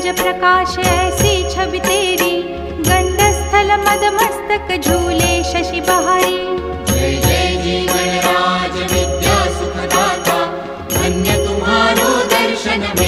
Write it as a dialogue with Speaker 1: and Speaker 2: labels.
Speaker 1: तेज प्रकाश ऐसी छवि तेरी, गंडस्थल मद मस्तक झूले शशि बहारी।
Speaker 2: जय जय जी गणराज विद्या सुखदाता, धन्य तुम्हारो दर्शन में